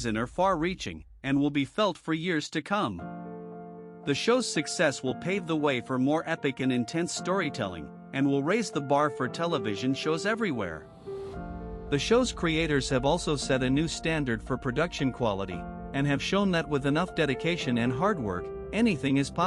And are far-reaching, and will be felt for years to come. The show's success will pave the way for more epic and intense storytelling, and will raise the bar for television shows everywhere. The show's creators have also set a new standard for production quality, and have shown that with enough dedication and hard work, anything is possible.